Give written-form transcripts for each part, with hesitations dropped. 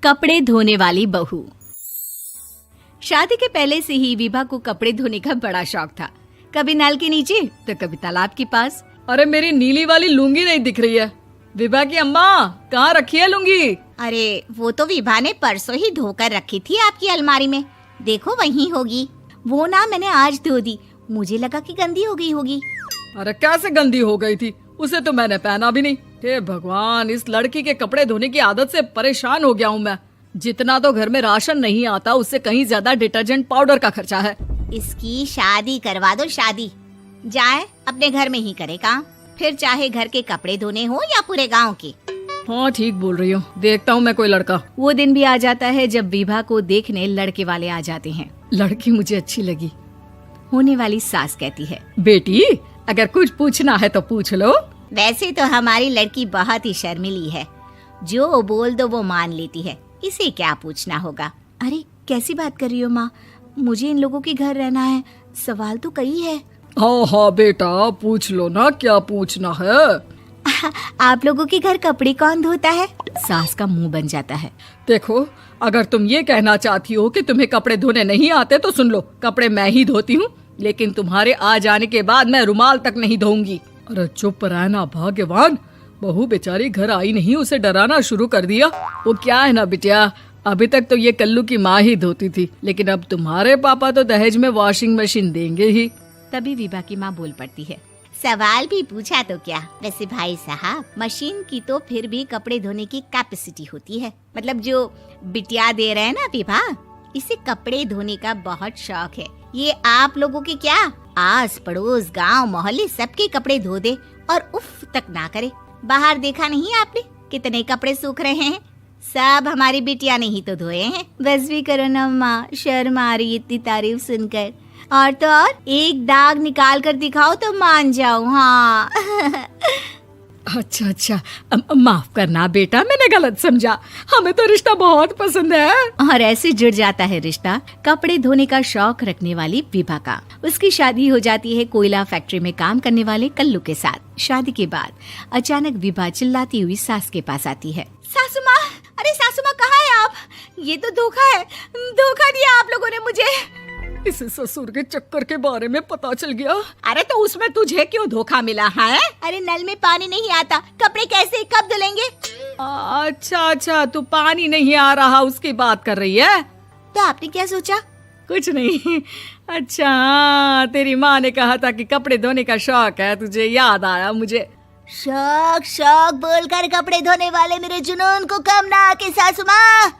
कपड़े धोने वाली बहू। शादी के पहले से ही विभा को कपड़े धोने का बड़ा शौक था। कभी नल के नीचे तो कभी तालाब के पास। अरे मेरी नीली वाली लुंगी नहीं दिख रही है। विभा की अम्मा, कहाँ रखी है लुंगी? अरे वो तो विभा ने परसों ही धोकर रखी थी आपकी अलमारी में, देखो वहीं होगी। वो ना मैंने आज धो दी, मुझे लगा कि गंदी हो गई होगी। अरे कैसे गंदी हो गई थी? उसे तो मैंने पहना भी नहीं। हे भगवान, इस लड़की के कपड़े धोने की आदत से परेशान हो गया हूँ मैं। जितना तो घर में राशन नहीं आता, उससे कहीं ज्यादा डिटर्जेंट पाउडर का खर्चा है। इसकी शादी करवा दो, शादी जाए अपने घर में ही करे काम, फिर चाहे घर के कपड़े धोने हो या पूरे गांव के। हाँ ठीक बोल रही हूँ, देखता हूँ मैं कोई लड़का। वो दिन भी आ जाता है जब विभा को देखने लड़के वाले आ जाते हैं। लड़की मुझे अच्छी लगी। होने वाली सास कहती है, बेटी अगर कुछ पूछना है तो पूछ लो। वैसे तो हमारी लड़की बहुत ही शर्मीली है, जो बोल दो वो मान लेती है, इसे क्या पूछना होगा। अरे कैसी बात कर रही हो माँ, मुझे इन लोगों के घर रहना है, सवाल तो कई है। हाँ हाँ बेटा, पूछ लो ना, क्या पूछना है। आप लोगों के घर कपड़े कौन धोता है? सास का मुंह बन जाता है। देखो, अगर तुम ये कहना चाहती हो कि तुम्हें कपड़े धोने नहीं आते तो सुन लो, कपड़े मैं ही धोती हूँ, लेकिन तुम्हारे आ जाने के बाद मैं रुमाल तक नहीं धोऊंगी। अरे चुप रहना भाग्यवान, बहू बेचारी घर आई नहीं, उसे डराना शुरू कर दिया। वो क्या है ना बिटिया, अभी तक तो ये कल्लू की माँ ही धोती थी, लेकिन अब तुम्हारे पापा तो दहेज में वॉशिंग मशीन देंगे ही। तभी विभा की माँ बोल पड़ती है, सवाल भी पूछा तो क्या। वैसे भाई साहब, मशीन की तो फिर भी कपड़े धोने की कैपेसिटी होती है। मतलब जो बिटिया दे रहे हैं ना विभा, इसे कपड़े धोने का बहुत शौक है। ये आप लोगों के क्या, आस पड़ोस गांव मोहल्ले सबके कपड़े धो दे और उफ तक ना करे। बाहर देखा नहीं आपने कितने कपड़े सूख रहे हैं? सब हमारी बिटिया ने ही तो धोए हैं। बस भी करो ना माँ, शर्म आ रही इतनी तारीफ सुनकर। और तो और एक दाग निकाल कर दिखाओ तो मान जाओ। हाँ अच्छा, माफ करना बेटा, मैंने गलत समझा। हमें तो रिश्ता बहुत पसंद है। और ऐसे जुड़ जाता है रिश्ता कपड़े धोने का शौक रखने वाली विभा का। उसकी शादी हो जाती है कोयला फैक्ट्री में काम करने वाले कल्लू के साथ। शादी के बाद अचानक विभा चिल्लाती हुई सास के पास आती है। सासू माँ, अरे सासू माँ कहाँ है आप? ये तो धोखा है, धोखा दिया आप लोगों ने मुझे। इसे ससुर के चक्कर के बारे में पता चल गया। अरे तो उसमें तुझे क्यों धोखा मिला है? अरे नल में पानी नहीं आता, कपड़े कैसे कब धुलेंगे? अच्छा, तू पानी नहीं आ रहा उसकी बात कर रही है। तो आपने क्या सोचा? कुछ नहीं। अच्छा, तेरी माँ ने कहा था कि कपड़े धोने का शौक है तुझे, याद आया मुझे। शौक बोलकर कपड़े धोने वाले मेरे जुनून को कम ना आके सासू माँ,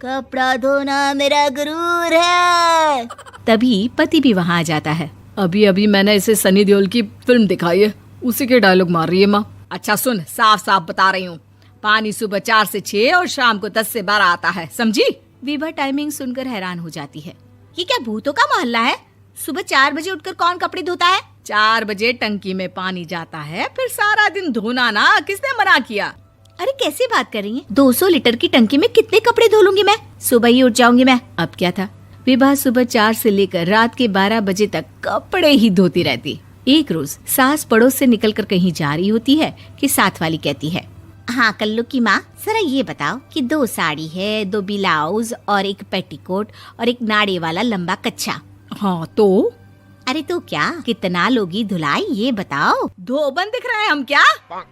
कपड़ा धोना मेरा गुरूर है। तभी पति भी वहाँ आ जाता है। अभी मैंने इसे सनी देओल की फिल्म दिखाई है, उसी के डायलॉग मार रही है माँ। अच्छा सुन, साफ साफ बता रही हूँ, पानी सुबह 4 से 6 और शाम को 10 से 12 आता है, समझी? विभा टाइमिंग सुनकर हैरान हो जाती है। ये क्या भूतों का मोहल्ला है? सुबह 4 बजे उठकर कौन कपड़े धोता है? 4 बजे टंकी में पानी जाता है, फिर सारा दिन धोना ना, किसने मना किया? अरे कैसी बात कर रही हैं? 200 लीटर की टंकी में कितने कपड़े धो लूंगी मैं? सुबह ही उठ जाऊंगी मैं। अब क्या था, विभा सुबह 4 से लेकर रात के 12 बजे तक कपड़े ही धोती रहती। एक रोज सास पड़ोस से निकलकर कहीं जा रही होती है कि साथ वाली कहती है, हाँ कल्लू की माँ, जरा ये बताओ कि 2 साड़ी है, 2 ब्लाउज और एक पेटीकोट और एक नाड़े वाला लंबा कच्छा। हाँ तो? अरे तो क्या, कितना लोगी धुलाई ये बताओ। धोबन दिख रहे हैं हम क्या?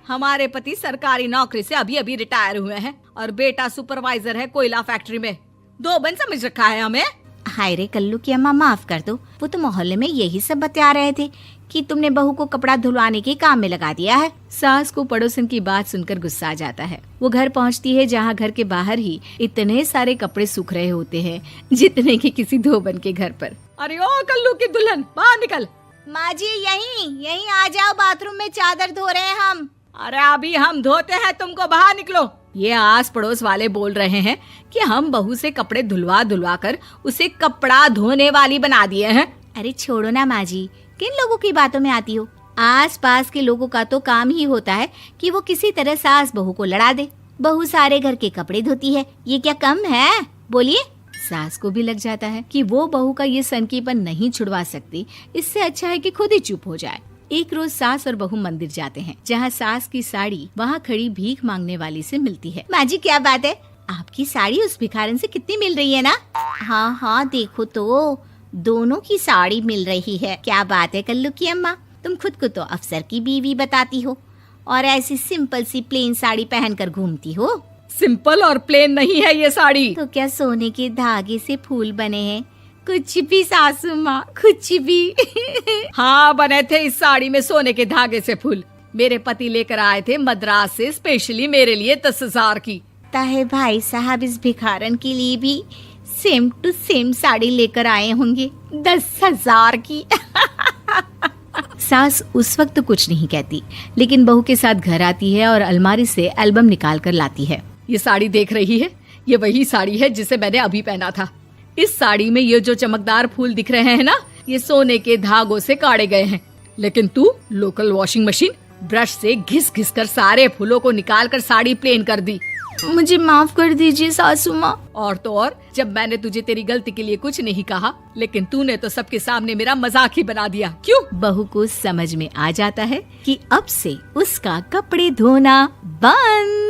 हमारे पति सरकारी नौकरी से अभी रिटायर हुए हैं और बेटा सुपरवाइजर है कोयला फैक्ट्री में। धोबन समझ रखा है हमें? हाय रे कल्लू की अम्मा, माफ कर दो, वो तो मोहल्ले में यही सब बता रहे थे कि तुमने बहू को कपड़ा धुलवाने के काम में लगा दिया है। सास को पड़ोसन की बात सुनकर गुस्सा आ जाता है। वो घर पहुंचती है जहां घर के बाहर ही इतने सारे कपड़े सूख रहे होते हैं जितने कि किसी धोबन के घर पर। अरे ओ कल्लू की दुल्हन, बाहर निकल। माँ जी यहीं आ जाओ, बाथरूम में चादर धो रहे हैं हम। अरे अभी हम धोते हैं, तुमको बाहर निकलो। ये आस पड़ोस वाले बोल रहे हैं कि हम बहू से कपड़े धुलवा कर उसे कपड़ा धोने वाली बना दिए हैं। अरे छोड़ो ना माँ जी, किन लोगों की बातों में आती हो? आस पास के लोगों का तो काम ही होता है कि वो किसी तरह सास बहू को लड़ा दे। बहू सारे घर के कपड़े धोती है, ये क्या कम है? बोलिए। सास को भी लग जाता है कि वो बहू का ये सनकीपन नहीं छुड़वा सकती, इससे अच्छा है कि खुद ही चुप हो जाए। एक रोज सास और बहू मंदिर जाते हैं, जहाँ सास की साड़ी वहाँ खड़ी भीख मांगने वाली से मिलती है। माँ जी क्या बात है, आपकी साड़ी उस भिखारन से कितनी मिल रही है ना? हाँ हाँ देखो तो, दोनों की साड़ी मिल रही है। क्या बात है कल्लू की अम्मा, तुम खुद को तो अफसर की बीवी बताती हो और ऐसी सिंपल सी प्लेन साड़ी पहनकर घूमती हो। सिंपल और प्लेन नहीं है ये साड़ी। तो क्या सोने के धागे से फूल बने हैं? कुछ भी सासू माँ, कुछ भी। हाँ बने थे इस साड़ी में सोने के धागे से फूल। मेरे पति लेकर आए थे मद्रास से स्पेशली मेरे लिए 10,000 की। ताहे भाई साहब इस भिखारन के लिए भी सेम टू सेम साड़ी लेकर आए होंगे 10,000 की। सास उस वक्त तो कुछ नहीं कहती, लेकिन बहू के साथ घर आती है और अलमारी से एल्बम निकाल कर लाती है। ये साड़ी देख रही है, ये वही साड़ी है जिसे मैंने अभी पहना था। इस साड़ी में ये जो चमकदार फूल दिख रहे हैं ना, ये सोने के धागों से काढ़े गए हैं। लेकिन तू लोकल वॉशिंग मशीन ब्रश से घिस घिस कर सारे फूलों को निकाल कर साड़ी प्लेन कर दी। मुझे माफ कर दीजिए सासू माँ। और तो और, जब मैंने तुझे तेरी गलती के लिए कुछ नहीं कहा, लेकिन तूने तो सबके सामने मेरा मजाक ही बना दिया। क्यों? बहू को समझ में आ जाता है कि अब से उसका कपड़े धोना बंद।